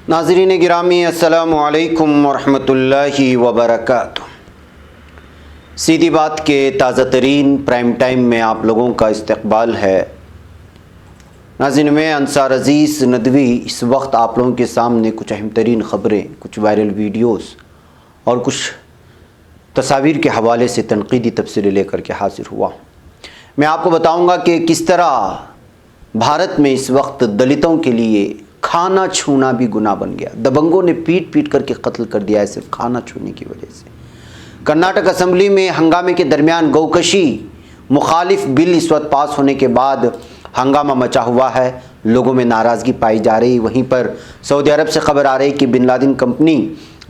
नाज़रीन गिरामी अस्सलामु अलैकुम वरहमतुल्लाहि वबरकातुहू। सीधी बात के ताज़ा तरीन प्राइम टाइम में आप लोगों का इस्तकबाल है। नाज़रीन मैं अंसार अज़ीज़ नदवी इस वक्त आप लोगों के सामने कुछ अहम तरीन ख़बरें, कुछ वायरल वीडियोस और कुछ तस्वीर के हवाले से तनक़ीदी तबसरे लेकर के हाजिर हुआ हूँ। मैं आपको बताऊँगा कि किस तरह भारत में इस वक्त दलितों के लिए खाना छूना भी गुनाह बन गया। दबंगों ने पीट पीट करके कत्ल कर दिया है सिर्फ खाना छूने की वजह से। कर्नाटक असम्बली में हंगामे के दरमियान गौकशी मुखालिफ बिल इस वक्त पास होने के बाद हंगामा मचा हुआ है, लोगों में नाराज़गी पाई जा रही। वहीं पर सऊदी अरब से खबर आ रही कि बिन लादेन कंपनी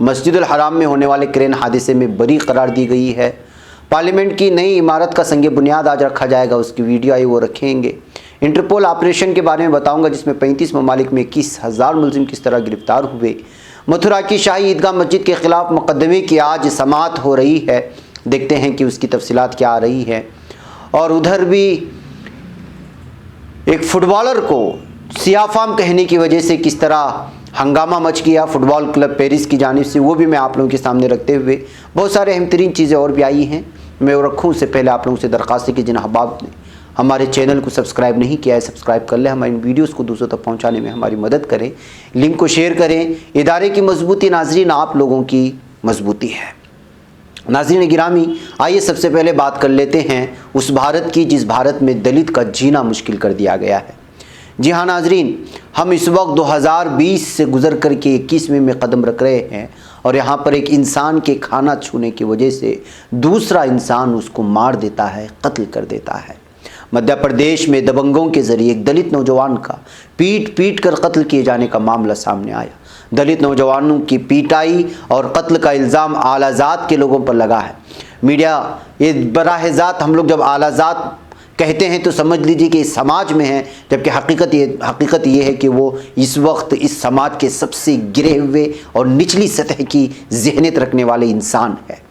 मस्जिदुल हराम में होने वाले क्रेन हादसे में बरी करार दी गई है। पार्लियामेंट की नई इमारत का संग बुनियाद आज रखा जाएगा, उसकी वीडियो आई वो रखेंगे। इंटरपोल ऑपरेशन के बारे में बताऊंगा जिसमें 35 ममालिक में 21,000 मुलजिम किस तरह गिरफ्तार हुए। मथुरा की शाही ईदगाह मस्जिद के खिलाफ मुकदमे की आज समाअत हो रही है, देखते हैं कि उसकी तफसीलात क्या आ रही है। और उधर भी एक फुटबॉलर को सियाफाम कहने की वजह से किस तरह हंगामा मच गया फुटबॉल क्लब पेरिस की जानिब से, वो भी मैं आप लोगों के सामने रखते हुए बहुत सारे अहम तरीन चीज़ें और भी आई हैं मैं वो रखूँ। उससे पहले आप लोगों से दरख्वास्त है कि जिन अहबाब ने हमारे चैनल को सब्सक्राइब नहीं किया है सब्सक्राइब कर लें, हमारी वीडियोस को दूसरों तक पहुंचाने में हमारी मदद करें, लिंक को शेयर करें। इदारे की मजबूती नाजरीन आप लोगों की मजबूती है। नाजरीन गिरामी आइए सबसे पहले बात कर लेते हैं उस भारत की जिस भारत में दलित का जीना मुश्किल कर दिया गया है। जी हाँ नाजरीन, हम इस वक्त 2020 से गुजर करके 21वें में कदम रख रहे हैं और यहाँ पर एक इंसान के खाना छूने की वजह से दूसरा इंसान उसको मार देता है, कत्ल कर देता है। मध्य प्रदेश में दबंगों के जरिए एक दलित नौजवान का पीट पीट कर कत्ल किए जाने का मामला सामने आया। दलित नौजवानों की पीटाई और कत्ल का इल्ज़ाम आलाजात के लोगों पर लगा है। मीडिया ये बराह ज़ात हम लोग जब आलाजात कहते हैं तो समझ लीजिए कि इस समाज में है, जबकि हकीकत ये है कि वो इस वक्त इस समाज के सबसे गिरे हुए और निचली सतह की ज़हनियत रखने वाले इंसान है।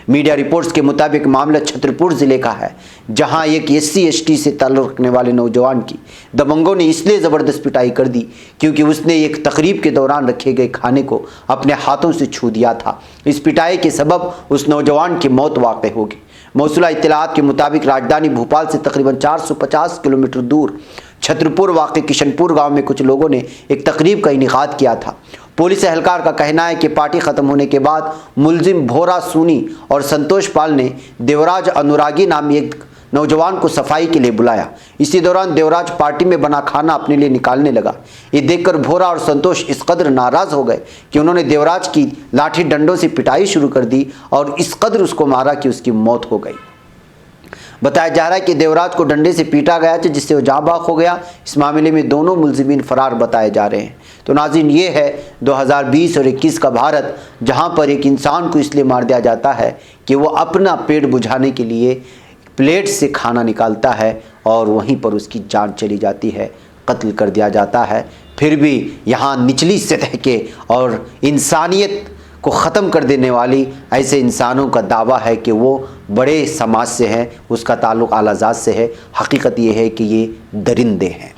मीडिया रिपोर्ट्स के मुताबिक मामला छतरपुर ज़िले का है, जहां एक SC/ST से ताल्लुक़ रखने वाले नौजवान की दबंगों ने इसलिए ज़बरदस्त पिटाई कर दी क्योंकि उसने एक तकरीब के दौरान रखे गए खाने को अपने हाथों से छू दिया था। इस पिटाई के सबब उस नौजवान की मौत वाक़ हो गई। मौसूला इत्तलात के मुताबिक राजधानी भोपाल से तकरीबन 450 किलोमीटर दूर छतरपुर वाक़े किशनपुर गाँव में कुछ लोगों ने एक तकरीब का इनेकाद किया था। पुलिस एहलकार का कहना है कि पार्टी ख़त्म होने के बाद मुलजिम भोरा सूनी और संतोष पाल ने देवराज अनुरागी नामी एक नौजवान को सफाई के लिए बुलाया। इसी दौरान देवराज पार्टी में बना खाना अपने लिए निकालने लगा। ये देखकर भोरा और संतोष इस कदर नाराज़ हो गए कि उन्होंने देवराज की लाठी डंडों से पिटाई शुरू कर दी और इस कदर उसको मारा कि उसकी मौत हो गई। बताया जा रहा है कि देवराज को डंडे से पीटा गया था जिससे वो जाँ बाक हो गया। इस मामले में दोनों मुलजिमीन फरार बताए जा रहे हैं। तो नाज़रीन ये है 2020 और 21 का भारत, जहाँ पर एक इंसान को इसलिए मार दिया जाता है कि वो अपना पेट बुझाने के लिए प्लेट से खाना निकालता है और वहीं पर उसकी जान चली जाती है, कत्ल कर दिया जाता है। फिर भी यहाँ निचली सतह के और इंसानियत को ख़त्म कर देने वाली ऐसे इंसानों का दावा है कि वो बड़े समाज से है, उसका ताल्लुक़ आलाजात से है। हकीकत ये है कि ये दरिंदे हैं।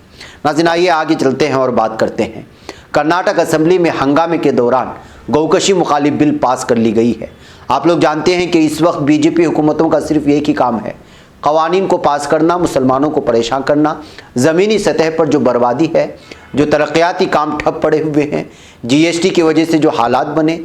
नाज़रीन आइए आगे चलते हैं और बात करते हैं। कर्नाटक असम्बली में हंगामे के दौरान गौकशी मुखालिफ बिल पास कर ली गई है। आप लोग जानते हैं कि इस वक्त BJP हुकूमतों का सिर्फ एक ही काम है, कवानीन को पास करना, मुसलमानों को परेशान करना। ज़मीनी सतह पर जो बर्बादी है, जो तरक्याती काम ठप पड़े हुए हैं, GST की वजह से जो हालात बने,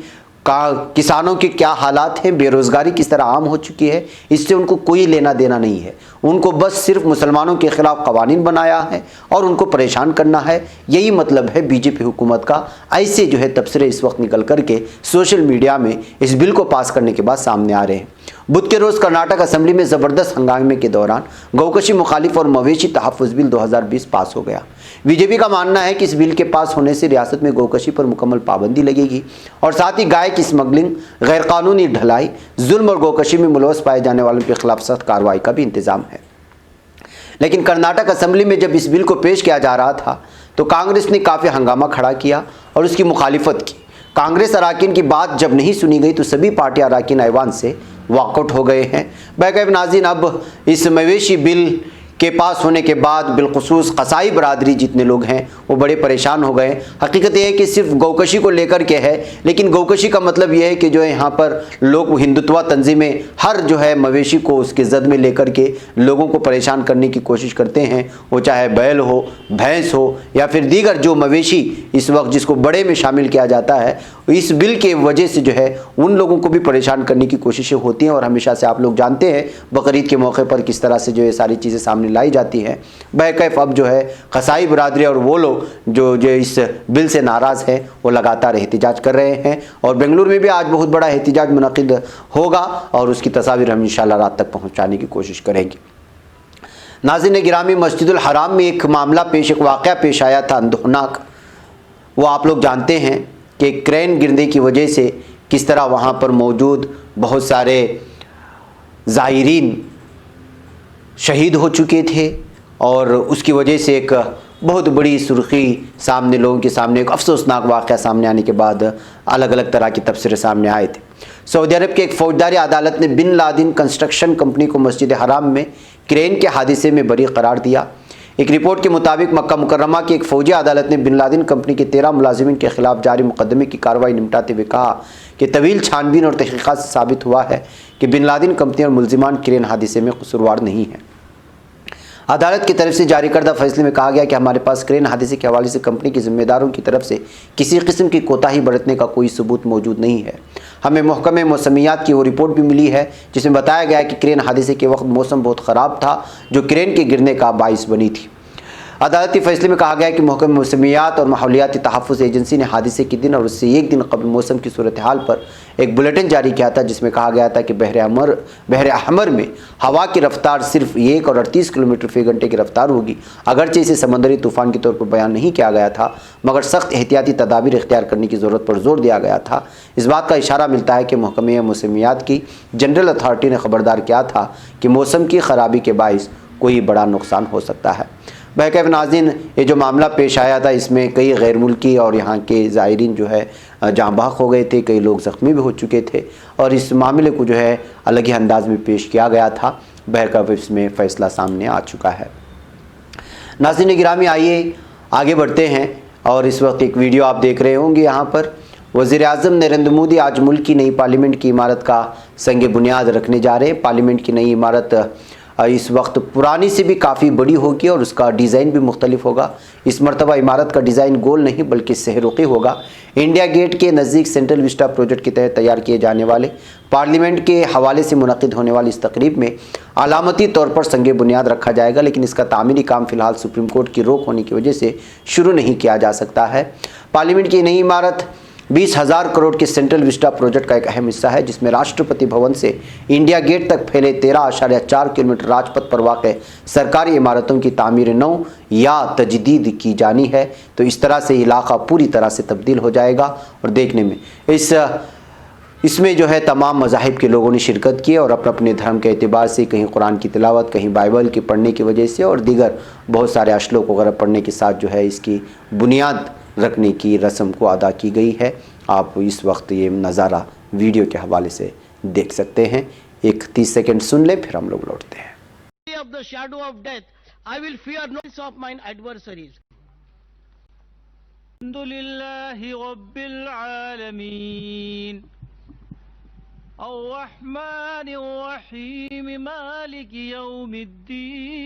किसानों के क्या हालात हैं, बेरोज़गारी किस तरह आम हो चुकी है, इससे उनको कोई लेना देना नहीं है। उनको बस सिर्फ मुसलमानों के ख़िलाफ़ कवानीन बनाया है और उनको परेशान करना है। यही मतलब है BJP हुकूमत का। ऐसे जो है तबसरे इस वक्त निकल करके सोशल मीडिया में इस बिल को पास करने के बाद सामने आ रहे हैं। बुध के रोज़ कर्नाटक असम्बली में ज़बरदस्त हंगामे के दौरान गौकशी मुखालिफ और मवेशी तहफ़्फ़ुज़ बिल 2020 पास हो गया। BJP का मानना है कि इस बिल के पास होने से रियासत में गौकशी पर मुकम्मल पाबंदी लगेगी और साथ ही गाय की स्मगलिंग, गैरकानूनी ढलाई, जुल्म और गौकशी में मुलवस पाए जाने वालों के खिलाफ सख्त कार्रवाई का भी इंतज़ाम है। लेकिन कर्नाटक असम्बली में जब इस बिल को पेश किया जा रहा था तो कांग्रेस ने काफ़ी हंगामा खड़ा किया और उसकी मुखालिफत की। कांग्रेस अराकीन की बात जब नहीं सुनी गई तो सभी पार्टी अराकीन ऐवान से वॉकआउट हो गए हैं। बैकअप नाज़रीन, अब इस मवेशी बिल के पास होने के बाद बिलखुसूस कसाई बरादरी जितने लोग हैं वो बड़े परेशान हो गए। हकीकत यह है कि सिर्फ गौकशी को लेकर के है, लेकिन गौकशी का मतलब यह है कि जो है यहाँ पर लोग हिंदुत्व तंजीमें हर जो है मवेशी को उसके जद में लेकर के लोगों को परेशान करने की कोशिश करते हैं, वो चाहे बैल हो, भैंस हो या फिर दीगर जो मवेशी इस वक्त जिसको बड़े में शामिल किया जाता है, इस बिल के वजह से जो है उन लोगों को भी परेशान करने की कोशिशें होती हैं। और हमेशा से आप लोग जानते हैं बकरीद के मौके पर किस तरह से जो ये सारी चीज़ें सामने लाई जाती हैं। बहरकैफ अब जो है कसाई बरादरी और वो लोग जो इस बिल से नाराज़ हैं वो लगातार एहतिजाज कर रहे हैं और बेंगलुरु में भी आज बहुत बड़ा एहतिजाज मुनक़िद होगा और उसकी तस्वीर हम इंशाअल्लाह रात तक पहुँचाने की कोशिश करेंगे। नाज़रीन गिरामी, मस्जिदुल हराम में एक मामला एक वाक़या पेश आया था अंदोहनाक। वो आप लोग जानते हैं कि क्रेन गिरने की वजह से किस तरह वहाँ पर मौजूद बहुत सारे ज़ाहिरीन शहीद हो चुके थे और उसकी वजह से एक बहुत बड़ी सुर्खी सामने लोगों के सामने, एक अफसोसनाक वाक़या सामने आने के बाद अलग अलग तरह के तबसरे सामने आए थे। सऊदी अरब के एक फौजदारी अदालत ने बिन लादेन कंस्ट्रक्शन कंपनी को मस्जिद हराम में क्रेन के हादसे में बरी करार दिया। एक रिपोर्ट के मुताबिक मक्का मुकर्रमा की एक फौजी अदालत ने बिन लादेन कंपनी के 13 मुलाजिमीन के खिलाफ जारी मुकदमे की कार्रवाई निपटाते हुए कहा कि तवील छानबीन और तहकीकात से साबित हुआ है कि बिन लादेन कंपनी और मुलजिमान क्रेन हादसे में कसूरवार नहीं है। अदालत की तरफ से जारी करदा फैसले में कहा गया कि हमारे पास क्रेन हादसे के हवाले से कंपनी के जिम्मेदारों की तरफ से किसी किस्म की कोताही बरतने का कोई सबूत मौजूद नहीं है। हमें महकमे मौसमियात की वो रिपोर्ट भी मिली है जिसमें बताया गया कि क्रेन हादसे के वक्त मौसम बहुत ख़राब था जो क्रेन के गिरने का बाइस बनी थी। अदालती फैसले में कहा गया कि महकमे मौसमियात और माहौलियाती तहफ़्फ़ुज़ एजेंसी ने हादसे के दिन और उससे एक दिन कबल मौसम की सूरत हाल पर एक बुलेटिन जारी किया था जिसमें कहा गया था कि बहर अहमर में हवा की रफ्तार सिर्फ 1 और 38 किलोमीटर फ़ी घंटे की रफ्तार होगी। अगरचे इसे समंदरी तूफ़ान के तौर पर बयान नहीं किया गया था मगर सख्त एहतियाती तदाबीर इख्तियार करने की ज़रूरत पर जोर दिया गया था। इस बात का इशारा मिलता है कि महकमे मौसमियात की जनरल अथॉरिटी ने ख़बरदार किया था कि मौसम की ख़राबी के बाइस कोई बड़ा नुकसान हो सकता है। बहरकैफ नाज़रीन, ये जो मामला पेश आया था इसमें कई गैर मुल्की और यहाँ के ज़ायरीन जो है जाँ बहक हो गए थे, कई लोग ज़ख्मी भी हो चुके थे और इस मामले को जो है अलग ही अंदाज में पेश किया गया था। बहरकैफ इसमें फ़ैसला सामने आ चुका है। नाज़रीन गिरामी, आइए आगे बढ़ते हैं और इस वक्त एक वीडियो आप देख रहे होंगे। यहाँ पर वज़ीर-ए-आज़म नरेंद्र मोदी आज मुल्क की नई पार्लियामेंट की इमारत का संग बुनियाद रखने जा रहे हैं। पार्लियामेंट की नई इमारत इस वक्त पुरानी से भी काफ़ी बड़ी होगी और उसका डिज़ाइन भी मुख्तलिफ होगा। इस मरतबा इमारत का डिज़ाइन गोल नहीं बल्कि सहरुखी होगा। इंडिया गेट के नज़दीक सेंट्रल विस्टा प्रोजेक्ट के तहत तैयार किए जाने वाले पार्लियामेंट के हवाले से मुनक़िद होने वाली इस तकरीब में अलामती तौर पर संग बुनियाद रखा जाएगा, लेकिन इसका तामीरी काम फ़िलहाल सुप्रीम कोर्ट की रोक होने की वजह से शुरू नहीं किया जा सकता है। पार्लियामेंट की नई इमारत 20,000 करोड़ के सेंट्रल विस्टा प्रोजेक्ट का एक अहम हिस्सा है जिसमें राष्ट्रपति भवन से इंडिया गेट तक फैले 13.4 किलोमीटर राजपथ पर वाक़ सरकारी इमारतों की तामीर नौ या तजदीद की जानी है। तो इस तरह से इलाका पूरी तरह से तब्दील हो जाएगा और देखने में इसमें जो है तमाम मज़ाहिब के लोगों ने शिरकत की और अपने अपने धर्म के एतबार से कहीं कुरान की तिलावत, कहीं बाइबल की पढ़ने की वजह से और दीगर बहुत सारे अश्लोक वगैरह पढ़ने के साथ जो है इसकी बुनियाद रखने की रस्म को अदा की गई है। आप इस वक्त ये नज़ारा वीडियो के हवाले से देख सकते हैं। एक 30 सेकंड सुन ले फिर हम लोग लौटते हैं। Of the shadow of death, I will fear no of mine adversaries. Alhamdulillahi Rabbil Alameen Ar-Rahmanir Rahim Maliki Yawmiddin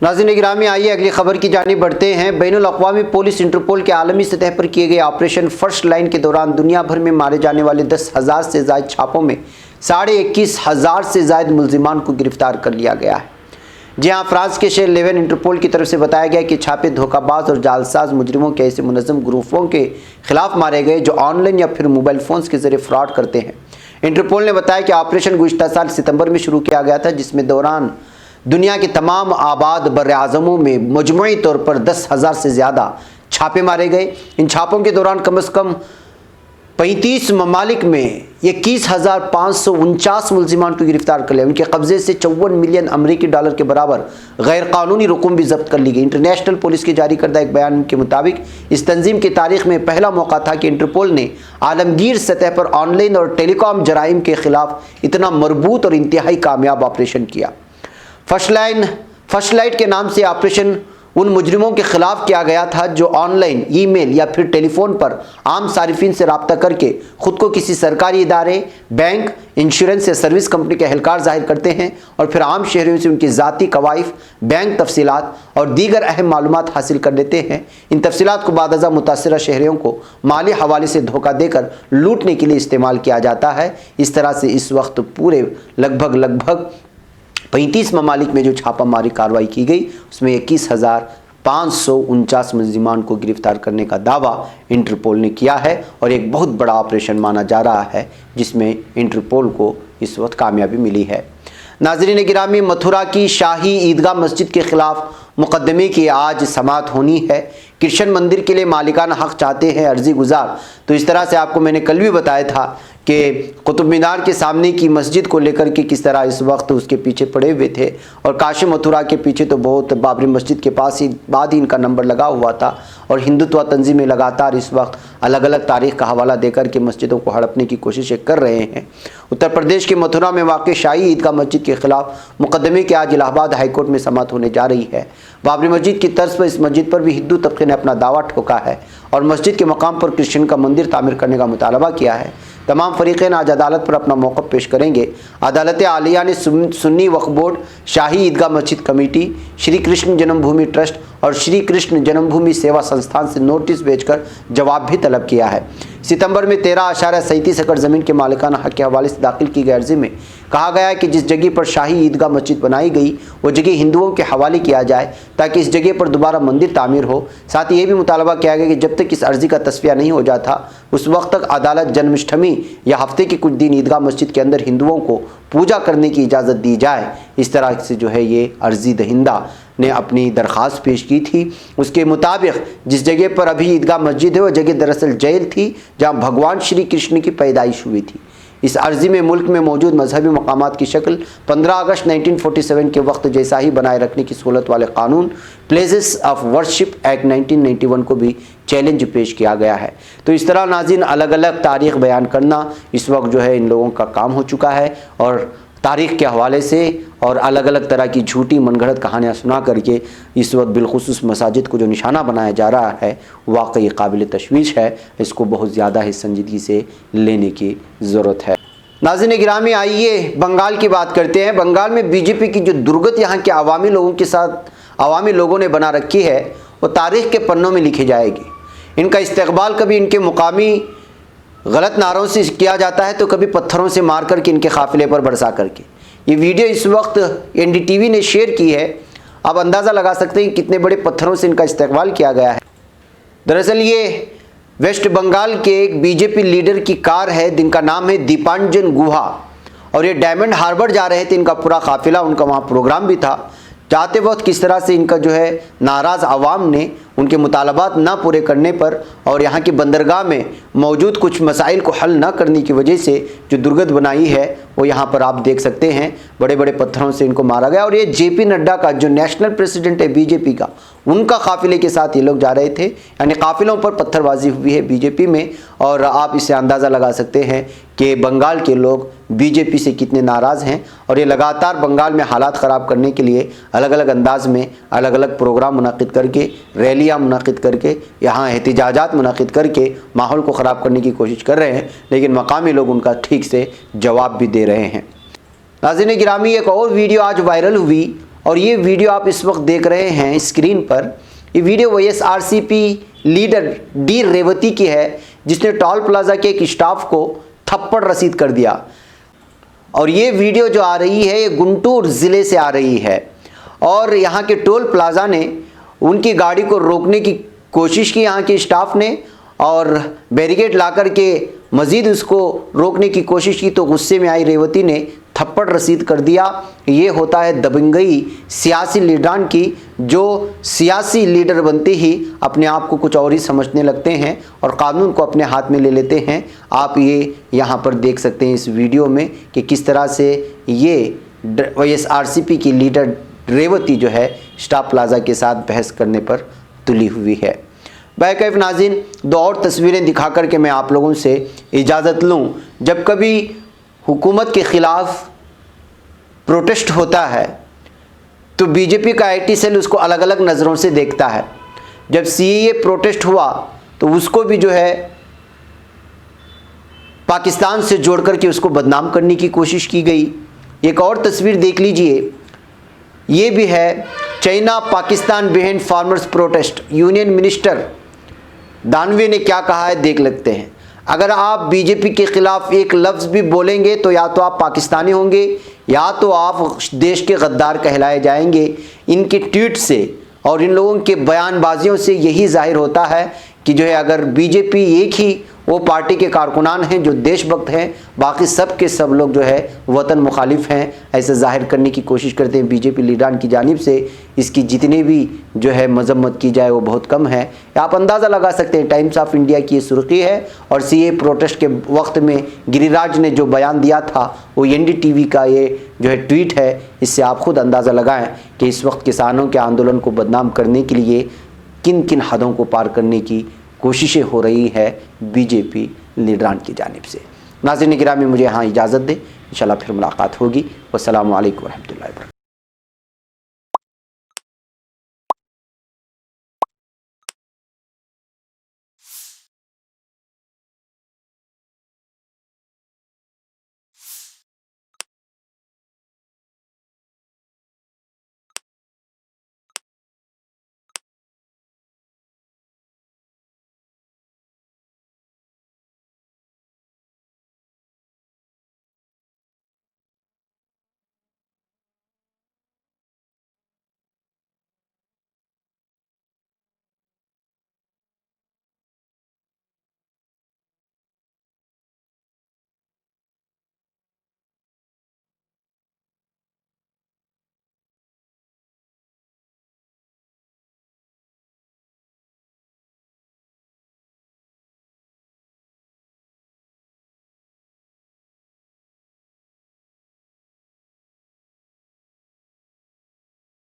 नाज़रीन गिरामी, आइए अगली खबर की जानिब बढ़ते हैं। बैनुल अक़वामी पुलिस इंटरपोल के आलमी सतह पर किए गए ऑपरेशन फर्स्ट लाइन के दौरान दुनिया भर में मारे जाने वाले 10,000 से ज़ायद छापों में 21,500 से ज़ायद मुल्जिमान को गिरफ्तार कर लिया गया है। जी हाँ, फ्रांस के शहर लेवन इंटरपोल की तरफ से बताया गया कि छापे धोखाबाज और जालसाज मुजरिमों के ऐसे मुनज़्ज़म ग्रुपों के खिलाफ मारे गए जो ऑनलाइन या फिर मोबाइल फ़ोन्स के ज़रिए फ्रॉड करते हैं। इंटरपोल ने बताया कि ऑपरेशन गुज़िश्ता साल सितंबर में शुरू किया गया था जिसमें दौरान दुनिया के तमाम आबाद बर्र-ए-आज़मों में मजमूई तौर पर 10,000 से ज़्यादा छापे मारे गए। इन छापों के दौरान कम से कम 35 ममालिक में 21,549 मुलजिमान को गिरफ्तार कर लिया। उनके कब्जे से 54 मिलियन अमरीकी डॉलर के बराबर गैर कानूनी रकूम भी जब्त कर ली गई। इंटरनेशनल पुलिस की जारी करदा एक बयान के मुताबिक इस तंजीम की तारीख में पहला मौका था कि इंटरपोल ने आलमगीर सतह पर ऑनलाइन और टेलीकॉम जराइम के खिलाफ इतना मरबूत और इंतहाई कामयाब ऑपरेशन किया। फर्स्ट लाइट के नाम से ऑपरेशन उन मुजरिमों के खिलाफ किया गया था जो ऑनलाइन, ईमेल या फिर टेलीफोन पर आम सारिफिन से रब्ता करके खुद को किसी सरकारी इदारे, बैंक, इंश्योरेंस या सर्विस कंपनी के एहलकार जाहिर करते हैं और फिर आम शहरियों से उनकी ज़ाती कवाइफ, बैंक तफसीलात और दीगर अहम मालूमात हासिल कर लेते हैं। इन तफसीलात को बादअज़ा मुतासिरा शहरियों को माली हवाले से धोखा देकर लूटने के लिए इस्तेमाल किया जाता है। इस तरह से इस वक्त पूरे लगभग 35 ममालिक में जो छापामारी कार्रवाई की गई उसमें 21,549 मुलजिमान को गिरफ्तार करने का दावा इंटरपोल ने किया है और एक बहुत बड़ा ऑपरेशन माना जा रहा है जिसमें इंटरपोल को इस वक्त कामयाबी मिली है। नाज़रीन गिरामी, मथुरा की शाही ईदगाह मस्जिद के खिलाफ मुकदमे की आज समाअत होनी है। कृष्ण मंदिर के लिए मालिकाना हक चाहते हैं अर्जी गुजार। तो इस तरह से आपको मैंने कल भी बताया था कि कुतुब मीनार के सामने की मस्जिद को लेकर के किस तरह इस वक्त उसके पीछे पड़े हुए थे और काशी मथुरा के पीछे तो बहुत बाबरी मस्जिद के पास ही बाद ही इनका नंबर लगा हुआ था और हिंदुत्व तंजीमें लगातार इस वक्त अलग अलग तारीख का हवाला देकर के मस्जिदों को हड़पने की कोशिशें कर रहे हैं। उत्तर प्रदेश के मथुरा में वाक़ शाही ईदगाह मस्जिद के खिलाफ मुकदमे की आज इलाहाबाद हाईकोर्ट में समाअत होने जा रही है। बाबरी मस्जिद की तर्ज पर इस मस्जिद पर भी हिंदू तबके ने अपना दावा ठोका है और मस्जिद के मकाम पर कृष्ण का मंदिर तामीर करने का मुतालबा किया है। तमाम फरीक़ैन आज अदालत पर अपना मौक़िफ़ पेश करेंगे। अदालत आलिया ने सुन्नी वक्फ बोर्ड, शाही ईदगाह मस्जिद कमेटी, श्री कृष्ण जन्मभूमि ट्रस्ट और श्री कृष्ण जन्मभूमि सेवा संस्थान से नोटिस भेजकर जवाब भी तलब किया है। सितंबर में 13.37 एकड़ ज़मीन के मालिकाना हक़ के हवाले से दाखिल की गई अर्जी में कहा गया है कि जिस जगह पर शाही ईदगाह मस्जिद बनाई गई वो जगह हिंदुओं के हवाले किया जाए ताकि इस जगह पर दोबारा मंदिर तामीर हो। साथ ही ये भी मुतालबा किया गया कि जब तक इस अर्जी का तस्वीर नहीं हो जाता उस वक्त तक अदालत जन्माष्टमी या हफ्ते के कुछ दिन ईदगाह मस्जिद के अंदर हिंदुओं को पूजा करने की इजाज़त दी जाए। इस तरह से जो है ये अर्जी दहिंदा ने अपनी दरख्वास्त पेश की थी। उसके मुताबिक जिस जगह पर अभी ईदगाह मस्जिद है वो जगह दरअसल जेल थी जहाँ भगवान श्री कृष्ण की पैदाइश हुई थी। इस अर्जी में मुल्क में मौजूद मजहबी मकामात की शक्ल 15 अगस्त 1947 के वक्त जैसा ही बनाए रखने की सहूलत वाले कानून प्लेसेस ऑफ वर्शिप एक्ट 1991 को भी चैलेंज पेश किया गया है। तो इस तरह नाज़रीन अलग अलग तारीख बयान करना इस वक्त जो है इन लोगों का काम हो चुका है और तारीख़ के हवाले से और अलग अलग तरह की झूठी मनगढ़ंत कहानियाँ सुना करके इस वक्त बिलखुसूस मसाजिद को जो निशाना बनाया जा रहा है वाकई काबिल तशवीश है। इसको बहुत ज़्यादा ही संजीदगी से लेने की ज़रूरत है। नाज़रीन गिरामी, आइए बंगाल की बात करते हैं। बंगाल में बीजेपी की जो दुर्गत यहाँ के अवामी लोगों के साथ अवामी लोगों ने बना रखी है वो तारीख़ के पन्नों में लिखी जाएगी। इनका इस्तकबाल कभी इनके मुकामी गलत नारों से किया जाता है तो कभी पत्थरों से मार करके इनके काफ़िले पर बरसा करके। ये वीडियो इस वक्त NDTV ने शेयर की है। आप अंदाज़ा लगा सकते हैं कितने बड़े पत्थरों से इनका इस्तेमाल किया गया है। दरअसल ये वेस्ट बंगाल के एक बीजेपी लीडर की कार है जिनका नाम है दीपांजन गुहा और ये डायमंड हार्बर जा रहे थे। इनका पूरा काफ़िला, उनका वहाँ प्रोग्राम भी था। जाते वक्त किस तरह से इनका जो है नाराज़ आवाम ने उनके मुतालबात ना पूरे करने पर और यहाँ की बंदरगाह में मौजूद कुछ मसाइल को हल ना करने की वजह से जो दुर्गत बनाई है वो यहाँ पर आप देख सकते हैं बड़े बड़े पत्थरों से इनको मारा गया। और ये JP नड्डा का जो नेशनल प्रेसिडेंट है बीजेपी का, उनका काफ़िले के साथ ये लोग जा रहे थे। यानी काफ़िलों पर पत्थरबाजी हुई है बीजेपी में और आप इससे अंदाज़ा लगा सकते हैं कि बंगाल के लोग बीजेपी से कितने नाराज़ हैं और ये लगातार बंगाल में हालात ख़राब करने के लिए अलग अलग अंदाज में अलग अलग प्रोग्राम मुनाकिद करके, रैलियाँ मुनाकिद करके, यहाँ एहतिजाजात मुनाकिद करके माहौल को ख़राब करने की कोशिश कर रहे हैं, लेकिन मकामी लोग उनका ठीक से जवाब भी दे रहे हैं। नाज़रीन गिरामी, एक और वीडियो आज वायरल हुई और ये वीडियो आप इस वक्त देख रहे हैं स्क्रीन पर। ये video YSRCP leader D Revathi की है जिसने टोल प्लाजा के एक स्टाफ को थप्पड़ रसीद कर दिया। और ये वीडियो जो आ रही है ये गुंटूर ज़िले से आ रही है और यहाँ के टोल प्लाजा ने उनकी गाड़ी को रोकने की कोशिश की यहाँ के स्टाफ ने और बैरिकेड ला कर के मज़ीद उसको रोकने की कोशिश की तो गुस्से में आई रेवती ने थप्पड़ रसीद कर दिया। ये होता है दबंगई सियासी लीडरान की, जो सियासी लीडर बनते ही अपने आप को कुछ और ही समझने लगते हैं और कानून को अपने हाथ में ले लेते हैं। आप ये यहाँ पर देख सकते हैं इस वीडियो में कि किस तरह से ये YSRCP की लीडर रेवती जो है स्टार प्लाजा के साथ बहस करने पर तुली हुई है। बैकैफ नाज़रीन, दो और तस्वीरें दिखा कर के मैं आप लोगों से इजाज़त लूँ। जब कभी हुकूमत के ख़िलाफ़ प्रोटेस्ट होता है तो बीजेपी का IT सेल उसको अलग अलग नज़रों से देखता है। जब CAA प्रोटेस्ट हुआ तो उसको भी जो है पाकिस्तान से जोड़ करके उसको बदनाम करने की कोशिश की गई। एक और तस्वीर देख लीजिए, ये भी है China Pakistan behind farmers protest. Union minister Danve ने क्या कहा है देख लेते हैं। अगर आप बीजेपी के खिलाफ एक लफ्ज़ भी बोलेंगे तो या तो आप पाकिस्तानी होंगे या तो आप देश के गद्दार कहलाए जाएंगे। इनके ट्वीट से और इन लोगों के बयानबाजियों से यही जाहिर होता है कि जो है अगर बीजेपी एक ही वो पार्टी के कारकुनान हैं जो देशभक्त हैं, बाकी सब के सब लोग जो है वतन मुखालिफ हैं, ऐसे जाहिर करने की कोशिश करते हैं बीजेपी लीडरान की जानिब से। इसकी जितनी भी जो है मजम्मत की जाए वो बहुत कम है। आप अंदाज़ा लगा सकते हैं, टाइम्स ऑफ इंडिया की ये सुर्खी है और CAA प्रोटेस्ट के वक्त में गिरिराज ने जो बयान दिया था वो NDTV का ये जो है ट्वीट है। इससे आप खुद अंदाज़ा लगाएं कि इस वक्त किसानों के आंदोलन को बदनाम करने के लिए किन किन हदों को पार करने की कोशिशें हो रही है बीजेपी लीडरान की जानिब से। नाज़रीन गिरामी, मुझे यहाँ इजाज़त दें, इंशाल्लाह फिर मुलाकात होगी। वस्सलामु अलैकुम रहमतुल्लाहि व बरकातहू।